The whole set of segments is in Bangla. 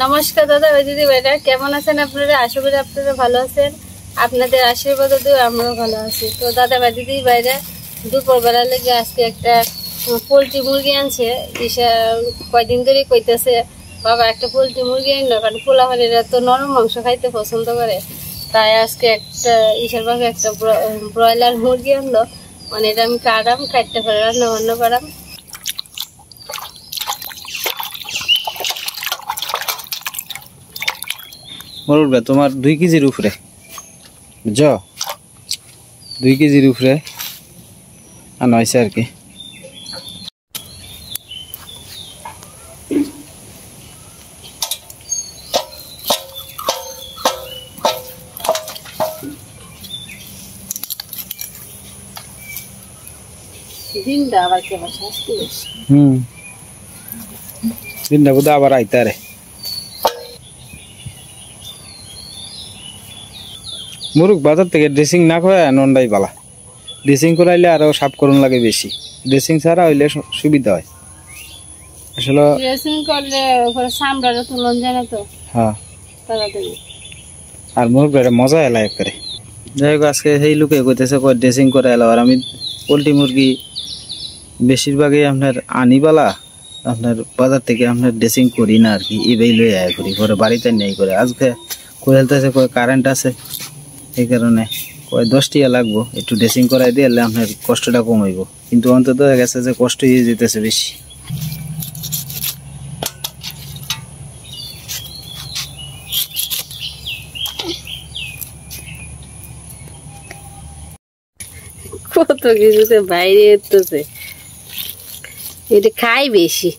নমস্কার দাদা ভাই দিদি ভাইরা, কেমন আছেন আপনারা? আশা করি আপনারা ভালো আছেন। আপনাদের আশীর্বাদ দিয়ে আমরাও ভালো আছি। তো দাদা ভাই দিদি ভাইরা, দুপুরবেলা লেগে আজকে একটা পোলট্রি মুরগি আনছে। কয়দিন ধরে কইতেছে বাবা একটা পোলট্রি মুরগি আনলো, কারণ পোলাপানিরা তো নরম মাংস খাইতে পছন্দ করে। তাই আজকে একটা বাবা একটা ব্রয়লার মুরগি আনলো। মানে এটা আমি কাটতে পারে রান্না বান্না করাম। মরুলবা তোমার 2 কেজির উপরে, বুঝছো? 2 কেজির উপরে আনা হয়েছে আর কি। দিনটা বোধ আবার আইতারে। মুরুগ বাজার থেকে ড্রেসিং না করে নন্ডাই বালা। ড্রেসিং করাইলে আরো সাফ করুন লাগে বেশি। ড্রেসিং ছাড়া হইলে সুবিধা হয়। আসলে ড্রেসিং করলে ওখানে সামড়াটা তুলন যায় না তো। হ্যাঁ, তাড়াতাড়ি আর মুরগটা মজা এলা করে। যাই হোক, আজকে সেই লোকে কইতেছে কয় ড্রেসিং করে এলো। আর আমি পোলট্রি মুরগি বেশিরভাগই আপনার আনিবালা, আপনার বাজার থেকে আপনার ড্রেসিং করি না আর কি। এবাই লই আয় করি, পরে বাড়িতে নেই করে। আজকে কই হেলতেছে কয় কারেন্ট আছে, এই কারণে কয় 10 টাকা লাগবো, একটু ড্রেসিং করাই দিয়ে আপনার কষ্টটা কমাইব। কিন্তু অন্তত দেখা গেছে যে কষ্ট হয়ে যেতেছে বেশি। কত কিছুতে বাইরে এসতেছে, এটা খাই বেশি।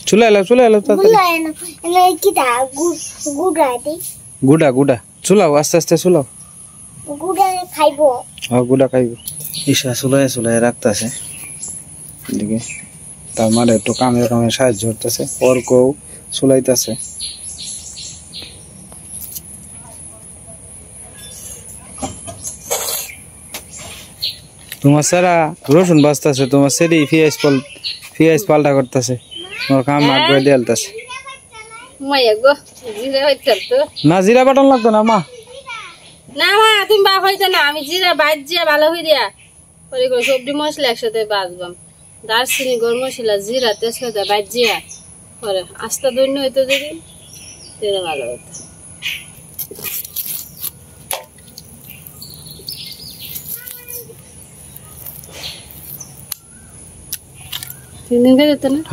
চলে এলো গুড়া গুড়া চুলাও, আস্তে আস্তে চুলাও। গুড়া খাইব। ঈশা চুলাই রাখতেছে এদিকে। তার মানে একটু কামে সাহায্য করতেছে। অর্কও চুলাইতেছে। তোমার সারা রসুন বাজতেছে, তোমার সেরি পিঁয়াজ পাল্টা করতেছে। তোমার কাম আগে দিয়ালতেছে না। জিরা বাটন লাগতো না মা? না মা, তুমি বাপ হইতে না, আমি জিরা বাজিয়া ভালো হইয়া পরে সবজি মশলা একসাথে বাজবাম। দারচিনি, গরম মশলা, জিরা, তেজপাতা বাজিয়া পরে আস্তা দৈন্য হইতো যদি তেলে ভালো হতো।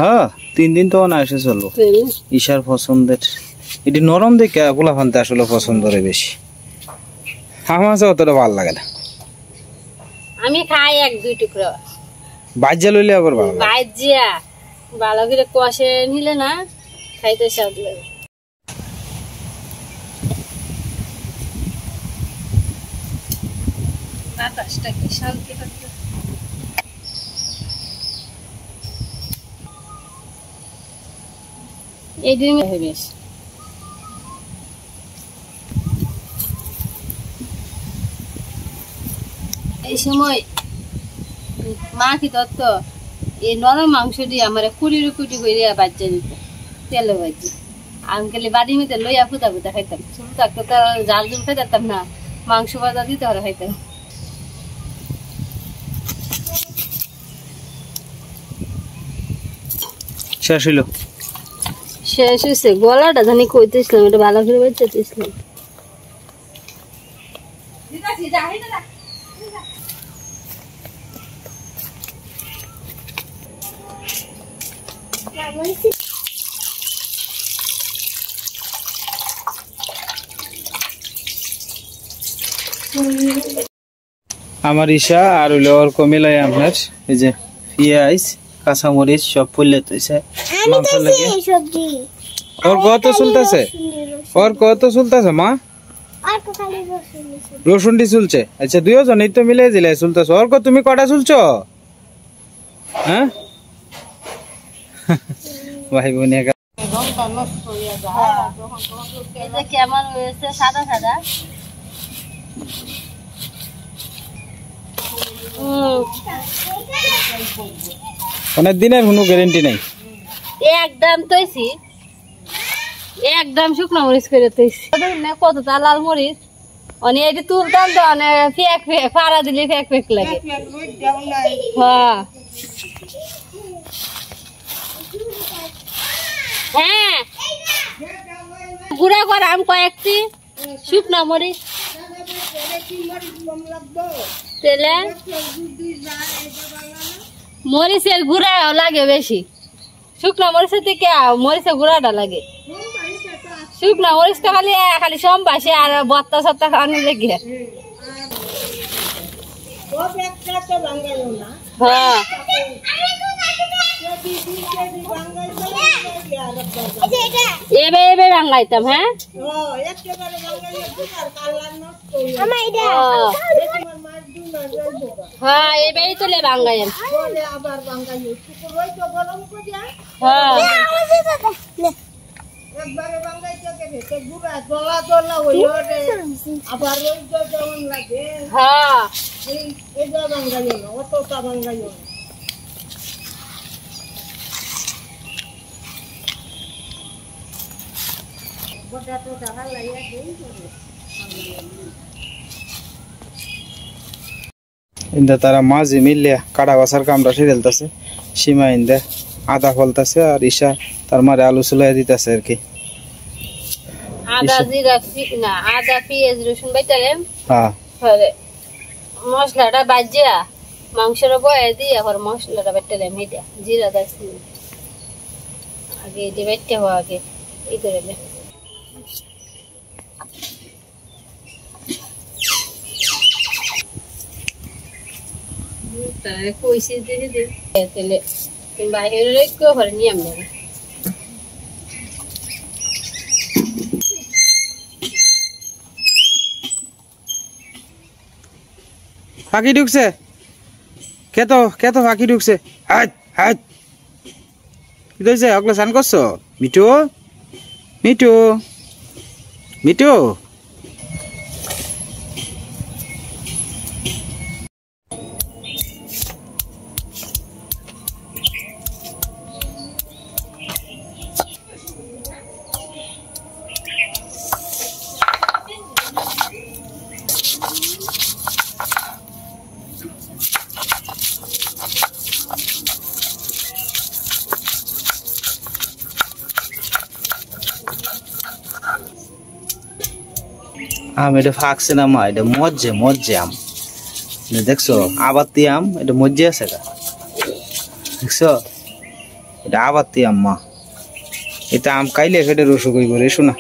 হ্যাঁ, 3 দিন তো না এসে চলবো। ঈশার পছন্দের এটি নরম দেখে পোলা ফানতে আসলে পছন্দ করে বেশি। আমার অতটা ভালো লাগে না। আমি খাই 1-2 টুকরো বাজ্যা লইলে আবার ভালো। বাজ্যা ভালো করে কষে নিলে না খাইতে স্বাদ লাগে। বাতাসটা কি শান্তি হচ্ছে। এই দিন বেশ এই সময় মা কি তত্ত্ব এই নরম মাংস দিয়ে আমার কুড়ি করে বাচ্চা দিত তেলে বাজি। আঙ্কেলে বাড়ি মেতে লইয়া ফুটা খাইতাম। শুধু থাকতো তো জাল জল খাইতাম না, মাংস ভাজা দিতে হরে খাইতাম। শেষ হয়েছে। গলাটা জানি কইতেছিলাম, এটা ভালো করে বাচ্চাতেছিলাম। আমার ঈশা আর হইলো অর্ক মিলাই আপনার এই যে পেঁয়াজ, কাঁচামরিচ সব ফুললে তৈছে মাংস লাগে। অর্ক তো চলতেছে মা, রসুনটি চলছে। আচ্ছা, 2 জনই তো মিলে দিলে চলতেছে। অর্ক তুমি কটা চলছো? হ্যাঁ ভাই বোন এই যে কেমন হয়েছে সাদা সাদা। অনেক দিনের কোনো গ্যারেন্টি নাই। একদম তৈছি, একদম শুকনো মরিচ করে তৈছি। কতটা লাল মরিচ অনে এটি তুলতাম তো অনেক ফেক ফেক ফাড়া দিলে ফেক ফেক লাগে। হ্যাঁ হ্যাঁ গুঁড়া করাম কয়েকটি শুকনো মরিচ তেলে। মরিচের গুঁড়া লাগে বেশি, শুকনো মরিচের থেকে মরিচের গুঁড়াটা লাগে। শুকনো মরিচটা খালি খালি সম্পাসে আর বত্তা সত্তা খাওয়ানো লেগে। হ্যাঁ এবে এবে বাঙাইতাম। হ্যাঁ হ্যাঁ এবেই তুলে বাঙাইম। হ্যাঁ ইন্দা তারা মাঝে মিললে কাটা বাসার কামটা সেরেলতেছে। সীমা ইন্দা আদা ফলতেছে আর ঈশা তার মারে আলু চুলাই দিতেছে আর কি। আদা জিরা না আদা পেঁয়াজ রসুন বাইতালেম। হ্যাঁ মশলাটা বাজিয়া মাংসের বয়ে দিয়ে আবার মশলাটা বাইতালেম। এটা জিরা দারচিনি আগে এটি বাইতে হওয়া আগে এই করে কইছে দিয়ে দে তেলে বাইরে রেখে ঘরে নিয়ে আমি ফাঁকি ঢুকছে। কেত কেত ফাঁকি ঢুকছে। হাট হাট কি হয়েছে? ওগুলো স্নান করছো? মিঠু মিঠু মিঠু আম এটা ফাঁকছে না মা, এটা মজ্জে মজ্জে আম দেখছো? আবাতি আম, এটা মজ্জে আছে দেখছো? এটা আবাতি আম মা, এটা আম খাইলে ফেটে রসু কই করে শোনা।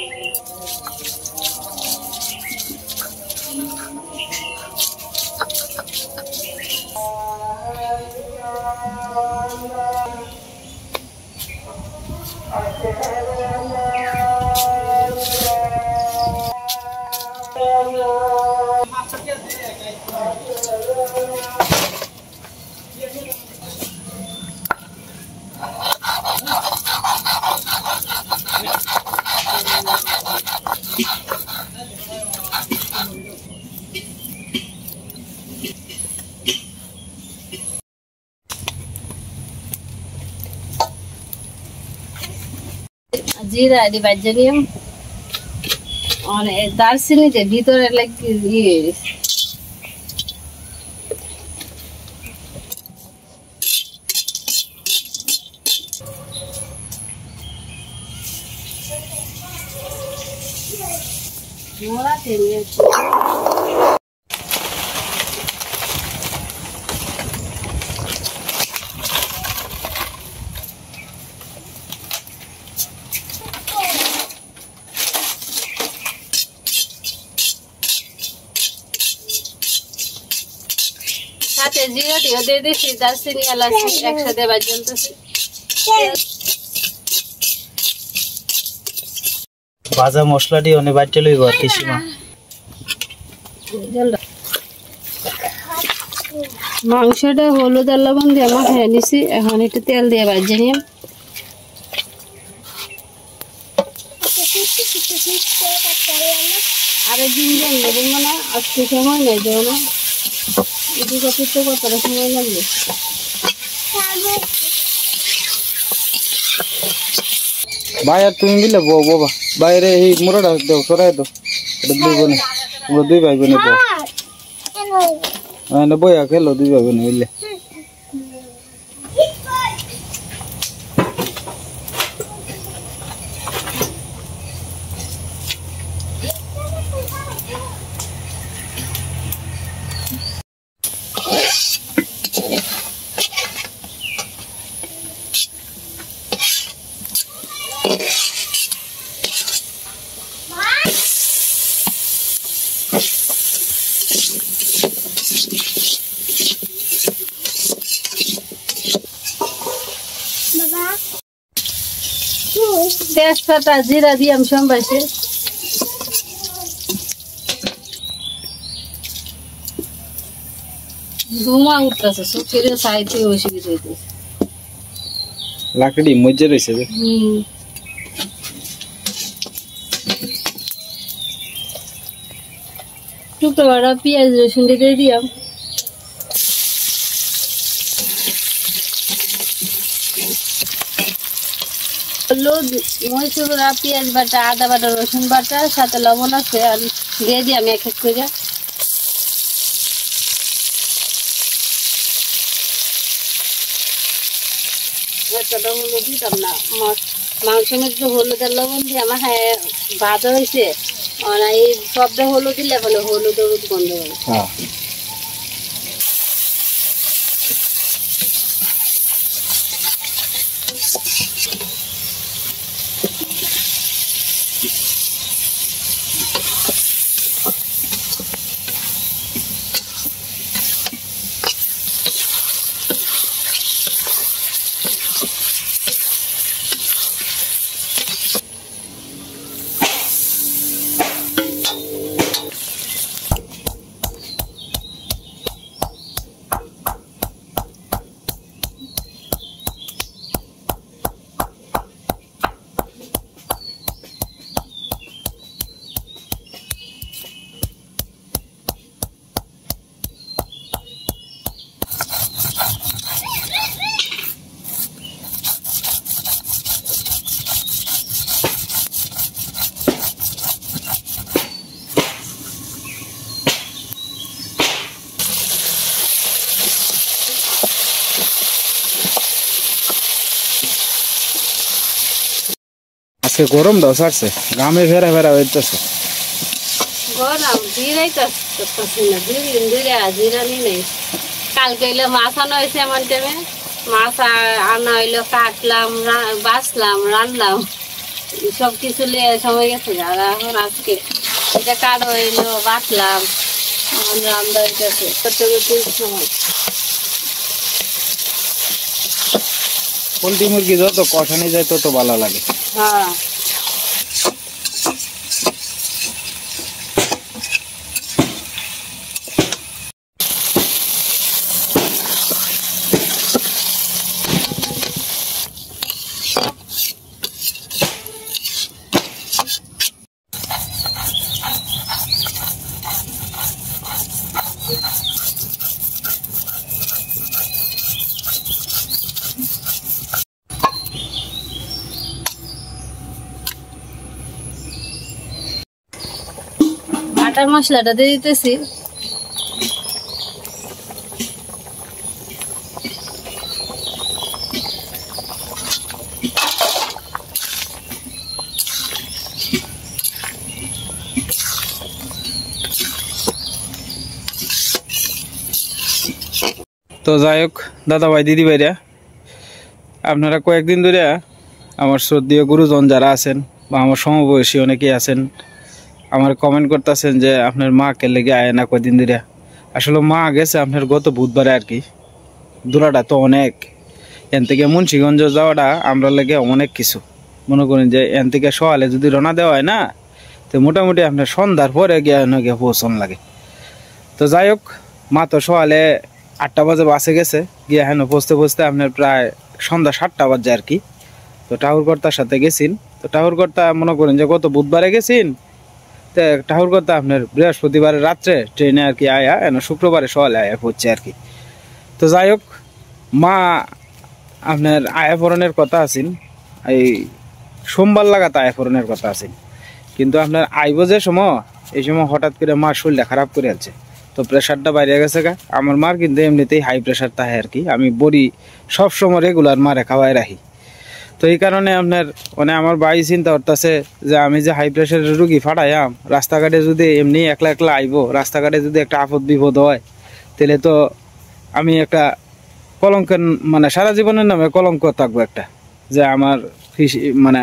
জিরা এটি বাজে নিয়ম অনেক দারচিনিতে ভিতরে লাগে ইয়ে মোড়া তেলে সাথে জিরাটিও দিয়ে দিচ্ছি, দারচিনি এলাচ একসাথে বাজে চলতেছে। ভাজা মশলাটি অনেক বাড়তে লইব আর কি সীমা। মাংসটা হলুদ আর লবণ দিয়ে মাখিয়ে নিছি, এখন একটু তেল দিয়ে ভাজে নিলাম। আরে দিন দেন নেবেন না, আজকে সময় নেই দেও না, এদিকে করতে কতটা সময় লাগবে। ভাই আর তুমি মিলে বউ বাবা বাইরে এই মোড়াটা দাও সরাই দাও, এটা দুই বোনে, আমরা দুই ভাই বোনে বউ না বইয়া খেলো দুই ভাই বোনে মিলে। তেজপাতা জিরা দিয়াম সম্বাসে, ধুমা উঠতেছে সুখের সাইতে অসুবিধা হইতেছে, লাকড়ি মজে রয়েছে যে। টুকরো করা পেঁয়াজ রসুন দিয়ে দিয়াম, হলুদ মরিচ গুঁড়া পেঁয়াজ বাটা আদা বাটা রসুন বাটা সাথে লবণ আছে আর দিয়ে দিই আমি এক এক করে। হলুদ দিতাম না, মাংসের মধ্যে হলুদ আর লবণ দিয়ে আমার ভাজা হয়েছে, এই শব্দ হলুদ দিলে বলে হলুদ হলুদ গন্ধ হবে। আজকে গরম দাও ছাড়ছে, গামে ফেরা ফেরা হইতেছে গরম জিরাই করতেছি না, দুদিন ধরে জিরানি নেই। কালকে হইলো মাছ আনা হয়েছে এমন টাইমে, মাছ আনা হইলো কাটলাম বাছলাম রানলাম সব কিছু নিয়ে সময় গেছে। আর এখন আজকে এটা কাটো হইলো বাটলাম রান্না হইতেছে করতে করতে সময়। পোল্ট্রি মুরগি যত কষানি যায় তত ভালো লাগে। হ্যাঁ বাটার মশলাটা দিয়ে দিতেছি। তো যাই হোক দাদা ভাই দিদি ভাইরা, আপনারা কয়েকদিন ধরে আমার শ্রদ্ধেয় গুরুজন যারা আছেন বা আমার সমবয়সী অনেকেই আছেন আমার কমেন্ট করতেছেন যে আপনার মাকে লেগে আয় না কয়দিন ধরে। আসলে মা গেছে আপনার গত বুধবারে আর কি। দূরাটা তো অনেক, এন থেকে মুন্সিগঞ্জ যাওয়াটা আমরা লেগে অনেক কিছু। মনে করেন যে এন থেকে সকালে যদি রওনা দেওয়া হয় না, তো মোটামুটি আপনার সন্ধ্যার পরে গিয়ে পৌঁছন লাগে। তো যাই হোক মা তো সকালে 8টা বাজে বাসে গেছে, গিয়ে হেন পৌঁছতে পৌঁছতে আপনার প্রায় সন্ধ্যা 7টা বাজে আর কি। তো ঠাকুরকর্তার সাথে গেছিন, তো ঠাকুরকর্তা মনে করেন যে গত বুধবারে গেছেন, তো ঠাকুরকর্তা আপনার বৃহস্পতিবারের রাত্রে ট্রেনে আর কি আয়া শুক্রবারে সকালে আয়া পড়ছে আর কি। তো যাই হোক, মা আপনার আয়া পূরণের কথা আছেন, এই সোমবার লাগাতে আয়া পূরণের কথা আছেন, কিন্তু আপনার আইব যে সময় এই সময় হঠাৎ করে মার শরীরটা খারাপ করে আছে, তো প্রেশারটা বাইরে গেছে গা। আমার মার কিন্তু এমনিতেই হাই প্রেশার থাকে আর কি, আমি বড়ি সবসময় রেগুলার মারে খাওয়াই রাখি। তো এই কারণে আপনার মানে আমার ভাই চিন্তা করতেছে যে আমি যে হাই প্রেশারের রুগী ফাটাইয়াম, রাস্তাঘাটে যদি এমনি একলা একলা আইব, রাস্তাঘাটে যদি একটা আপদ বিপদ হয়, তাহলে তো আমি একটা কলঙ্কের মানে সারা জীবনের নামে কলঙ্ক থাকবো একটা, যে আমার মানে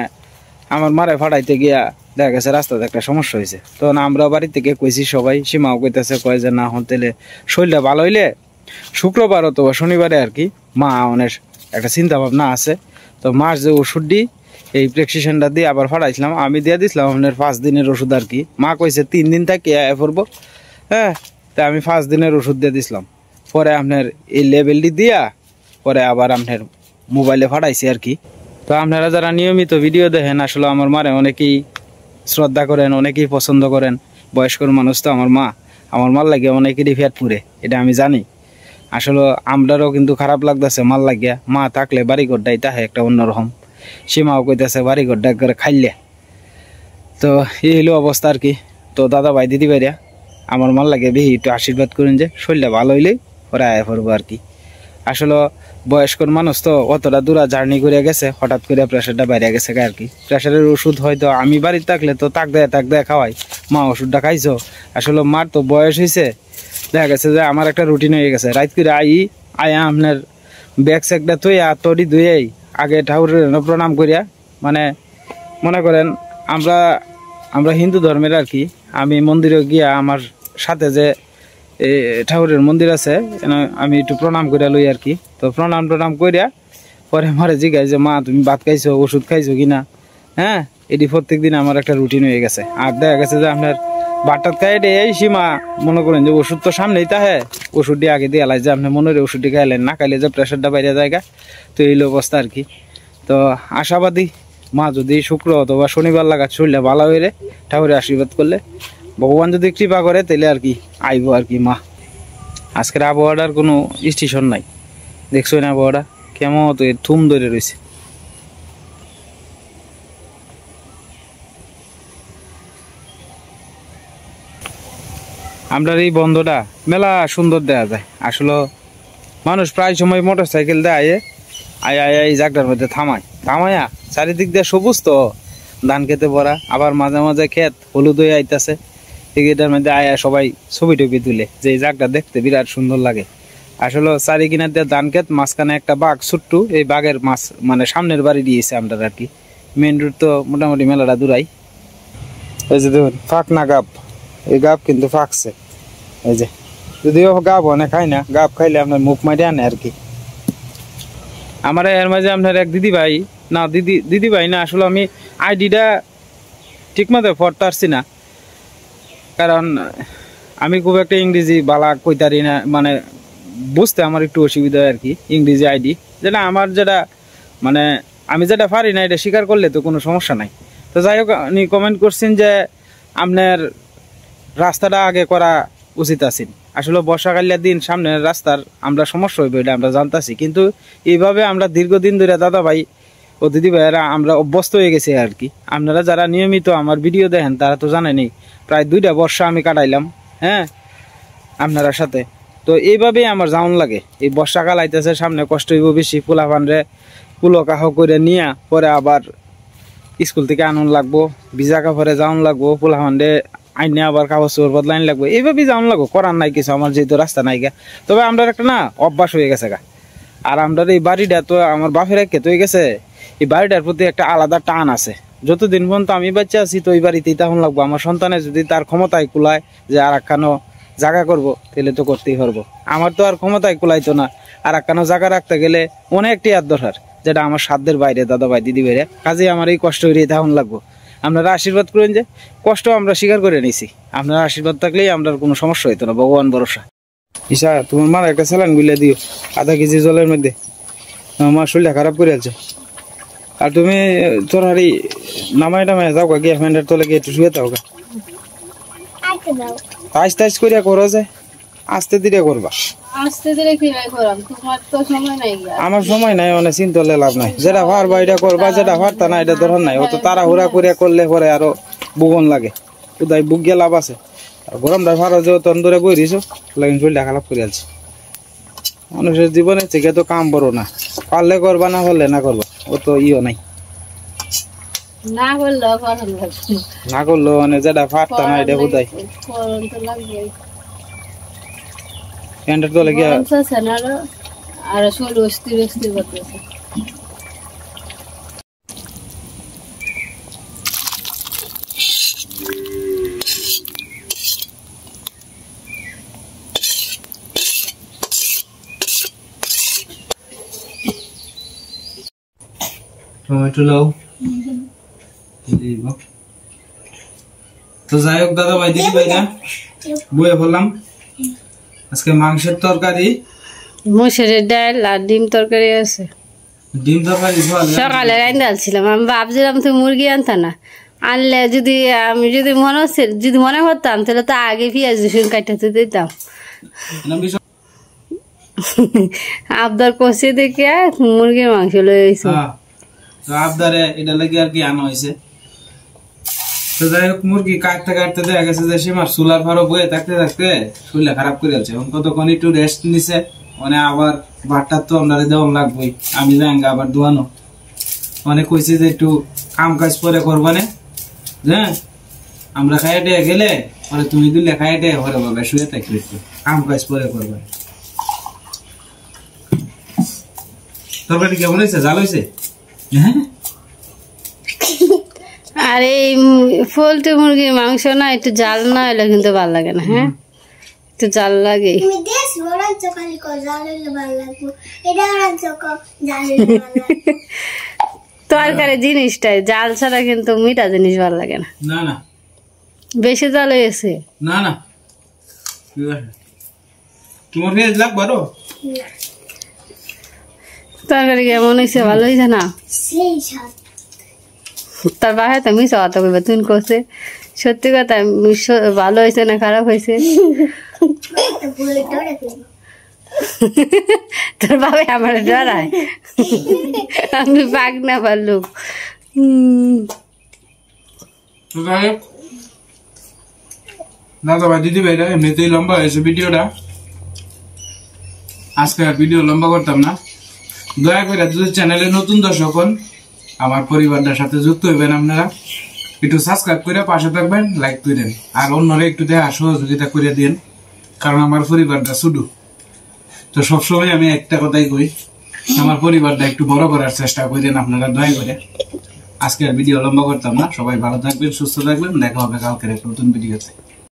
আমার মারে ফাটাইতে গিয়া দেখা গেছে রাস্তাতে একটা সমস্যা হয়েছে। তখন আমরা বাড়ি থেকে কইছি সবাই, সীমাও কইতেছে, কয় যে না হন তাহলে শরীরটা ভালো হইলে শুক্রবার অথবা শনিবারে আর কি মা অনেক একটা চিন্তা ভাবনা আছে। তো মার যে ওষুধ দিই এই প্রেসক্রিপশনটা দিয়ে আবার ফাটাইছিলাম, আমি দিয়ে দিছিলাম আপনার 5 দিনের ওষুধ আর কি। মা কইছে 3 দিন থেকে আয়া পড়বো, হ্যাঁ, তা আমি 5 দিনের ওষুধ দিয়ে দিছিলাম। পরে আপনার এই লেবেলটি দিয়া পরে আবার আপনার মোবাইলে ফাটাইছি আর কি। তো আপনারা যারা নিয়মিত ভিডিও দেখেন, আসলে আমার মারে অনেকেই শ্রদ্ধা করেন, অনেকেই পছন্দ করেন। বয়স্ক মানুষ তো আমার মার লাগে অনেকেরই ফ্যাট পুরে, এটা আমি জানি। আসলে আমরারও কিন্তু খারাপ লাগতেছে মাল লাগিয়া, মা থাকলে বাড়িঘরটাই তাহে একটা অন্যরকম। সীমাও কইতেছে বাড়িঘরটা করে খাইলে। তো এই হলো অবস্থা আর কি। তো দাদা ভাই দিদি ভাইরা আমার মাল লাগে বেশি একটু আশীর্বাদ করেন যে শরীরটা ভালো হইলেই ওরা আয়া পড়বো আর কি। আসলে বয়স্ক মানুষ তো অতটা দূরা জার্নি করে গেছে, হঠাৎ করে প্রেশারটা বাইরে গেছে আর কি। প্রেশারের ওষুধ হয়তো আমি বাড়িতে থাকলে তো তাক দেয় খাওয়াই, মা ওষুধটা খাইছো। আসলে মার তো বয়স হয়েছে, দেখা গেছে যে আমার একটা রুটিন হয়ে গেছে, রাত করে আয়া আপনার ব্যাগ স্যাগটা থইয়া তরি ধুয়েই আগে ঠাকুরের প্রণাম করিয়া, মানে মনে করেন আমরা হিন্দু ধর্মের আর কি, আমি মন্দিরে গিয়া আমার সাথে যে ঠাকুরের মন্দির আছে আমি একটু প্রণাম করিয়া লই আর কি। তো প্রণাম করিয়া পরে মারে জিজ্ঞাসা যে মা তুমি ভাত খাইছো, ওষুধ খাইছো কিনা, হ্যাঁ, এটি প্রত্যেক দিন আমার একটা রুটিন হয়ে গেছে। আর দেখা গেছে যে আপনার বাটাত খাই এই সীমা মনে করেন যে ওষুধ তো সামনেই তাহে, ওষুধটি আগে দিয়ে এলাই যে আপনার মনের ওষুধটি খাইলেন, না খাইলে যে প্রেশারটা বাইরে জায়গা। তো এই অবস্থা আর কি। তো আশাবাদী মা যদি শুক্র অথবা শনিবার লাগাত শরীরটা ভালো হয়ে ঠাকুরের আশীর্বাদ করলে, ভগবান যদি কৃপা করে তাহলে আর কি আইব আর কি মা। আজকের আবহাওয়াটার কোনো স্টেশন নাই, দেখছো না আবহাওয়াটা কেমন তো থুম ধরে রয়েছে। আমরা এই বন্ধটা মেলা সুন্দর দেখা যায়। আসলে মানুষ প্রায় সময় মোটর সাইকেল দেয় আয়া এই জায়গাটার মধ্যে থামায়া চারিদিক দিয়ে সবুজ তো ধান খেতে পড়া, আবার মাঝে মাঝে ক্ষেত হলুদ হয়ে আইতাছে, এটার মধ্যে আয়া সবাই ছবি টবি তুলে, যে এই জায়গাটা দেখতে বিরাট সুন্দর লাগে। আসলে চারি কিনার দিয়ে ধান ক্ষেত, মাঝখানে একটা বাঘ ছুট্টু, এই বাঘের মাছ মানে সামনের বাড়ি দিয়েছে আমরা আর কি। মেন রোড তো মোটামুটি মেলাটা দূরাই। এই যে দেখুন ফাঁক না গাব, এই গাব কিন্তু ফাঁকছে, এই যে যদিও গাব অনেক খাই না, গাব খাইলে আপনার মুখ মারি আনে আর কি। আমার এর মাঝে আপনার এক দিদি ভাই না, আসলে আমি আইডিটা ঠিক মতো পড়তে পারছি না, কারণ আমি খুব একটা ইংরেজি বালা কইতারি না, মানে বুঝতে আমার একটু অসুবিধা হয় আর কি ইংরেজি আইডি। যেটা আমার যেটা মানে আমি যেটা পারি না এটা স্বীকার করলে তো কোনো সমস্যা নাই। তো যাই হোক, উনি কমেন্ট করছেন যে আপনার রাস্তাটা আগে করা উচিত আছে। আসলে বর্ষাকালের দিন সামনের রাস্তার আমরা সমস্যা হইব এটা আমরা জানতেছি, কিন্তু এইভাবে আমরা দীর্ঘদিন ধরে দাদা ভাই ও দিদি ভাইয়েরা আমরা অভ্যস্ত হয়ে গেছি আর কি। আপনারা যারা নিয়মিত আমার ভিডিও দেখেন তারা তো জানেনই, প্রায় 2টা বর্ষা আমি কাটাইলাম, হ্যাঁ, আপনার সাথে। তো এইভাবেই আমার যাওন লাগে। এই বর্ষাকাল আইতেছে সামনে, কষ্ট হইব বেশি, পোলাপানরে কুলো কাহ করে নিয়ে পরে আবার স্কুল থেকে আনুন লাগবো, ভিজা কাপড়ে যাওন লাগবো, পোলাপানরে আইনে আবার কাগজ চোর বদলাইন লাগবো, এইভাবেই যাওন লাগবো, করার নাই কিছু, আমার যেহেতু রাস্তা নাই গা। তবে আমরা একটা না অভ্যাস হয়ে গেছে গা। আর আমরা এই বাড়িটা তো আমার বাপের একে তো হয়ে গেছে, এই বাড়িটার প্রতি একটা আলাদা টান আছে। যতদিন পর্যন্ত আমি বাচ্চা আছি তো এই বাড়িতেই তখন লাগবো। আমার সন্তানের যদি তার ক্ষমতায় কুলায় যে আর একখানো জায়গা করবো, তাহলে তো করতেই পারবো। আমার তো আর ক্ষমতায় কুলাইতো না, আর একখানো জায়গা রাখতে গেলে অনেকটি আর দরকার, যেটা আমার সাধ্যের বাইরে দাদা ভাই দিদি ভাইরা। কাজে আমার এই কষ্ট হইলে তখন লাগবো। আপনারা আশীর্বাদ করেন, যে কষ্ট আমরা স্বীকার করে নিছি, আপনারা আশীর্বাদ থাকলেই আমরা কোনো সমস্যা হইতো না, ভগবান ভরসা। ঈশা তোমার মার একটা স্যালাইন গুলে দিও 1/2 কেজি জলের মধ্যে, আমার শরীরটা খারাপ করে আছে। আর তুমি তোর হারি নামাই টামাই যাও গিয়ে ফ্যানের তলে গিয়ে একটু শুয়ে থাও গা। আস্তে আস্তে করিয়া করো যে, আস্তে ধীরে করবা। আস্তে ধীরে কি করাম, তোমার তো সময় নাই। আমার সময় নাই, অনেক চিন্তা হলে লাভ নাই। যেটা পারবা এটা করবা, যেটা পারতা না এটা ধরার নাই। অত তাড়াহুড়া করিয়া করলে পরে আরো বুগন লাগে, উদাই বুক গিয়ে লাভ আছে। আর গরমটা ভালো যে তন্দুরে বই দিছো লাগিন শরীরটা খারাপ করে আছে। মানুষের জীবনে থেকে তো কাম বড় না, পারলে করবা না পারলে না করবা, ও তো ইও নাই। না করলেও না করলেও মানে যেটা পারতা না এটা উদাই ফ্যানটার তলে গিয়া আর শরীর অস্থির অস্থির করতেছে। টমেটো লাও তো যাই হোক দাদা ভাই দিদি ভাই না বয়ে বললাম আজকে মাংসের তরকারি, মুসুরের ডাল আর ডিম তরকারি আছে। ডিম তরকারি সকালে রান্না ডালছিলাম, আমি ভাবছিলাম তুই মুরগি আনতা না, আনলে যদি আমি যদি মনে করতাম তাহলে তো আগে পেঁয়াজ রসুন কাটাতে দিতাম। আবদার কষে দেখে মুরগির মাংস লয়ে গেছে। আবদারে এটা লাগে আর কি আনা হয়েছে। তো যাই হোক মুরগি কাটতে কাটতে দেখা গেছে যে সীমার চুলার ফারো বয়ে থাকতে থাকতে শরীরটা খারাপ করে যাচ্ছে। এখন কতক্ষণ একটু রেস্ট নিছে, মানে আবার ভাতটা তো আমরা দেওয়ান লাগবেই। আমি যাই আবার দোয়ানো অনেক কইছি যে একটু কাম কাজ পরে করবানে, হ্যাঁ আমরা খাইটে গেলে পরে তুমি দিলে খাইটে ঘরে বাবা শুয়ে থাকবে, একটু কাম কাজ পরে করবে। তরকারি কেমন হয়েছে, জাল হয়েছে? হ্যাঁ আর এই পোল্ট্রি মুরগির মাংস না একটু জাল না হলে কিন্তু ভালো লাগে না। হ্যাঁ একটু জাল লাগে। তরকারি জিনিসটাই জাল ছাড়া কিন্তু মিঠা জিনিস ভালো লাগে না। না না বেশি জাল হয়েছে না না তোমার পেঁয়াজ লাগবে আরো? তরকারি কেমন হয়েছে, ভালো হয়েছে না? তার বাসায় তো মিশা কথা বলবে, তুই করছে সত্যি কথা ভালো হয়েছে না খারাপ হয়েছে? তোর বাবা আমার ডরায়, আমি পাক না পারলুক। দাদা ভাই দিদি ভাইরা এমনিতেই লম্বা হয়েছে ভিডিওটা, আজকে আর ভিডিও লম্বা করতাম না। দয়া করে যদি চ্যানেলে নতুন দর্শক হন আমার পরিবারটার সাথে যুক্ত হইবেন, আপনারা একটু সাবস্ক্রাইব করে পাশে থাকবেন, লাইক করেন আর অন্যরা একটু দেখা সহযোগিতা করে দিন, কারণ আমার পরিবারটা শুধু তো সবসময় আমি একটা কথাই কই, আমার পরিবারটা একটু বড় করার চেষ্টা করেন আপনারা দয়া করে। আজকে আর ভিডিও লম্বা করতাম না, সবাই ভালো থাকবেন, সুস্থ থাকবেন, দেখা হবে কালকের নতুন ভিডিওতে।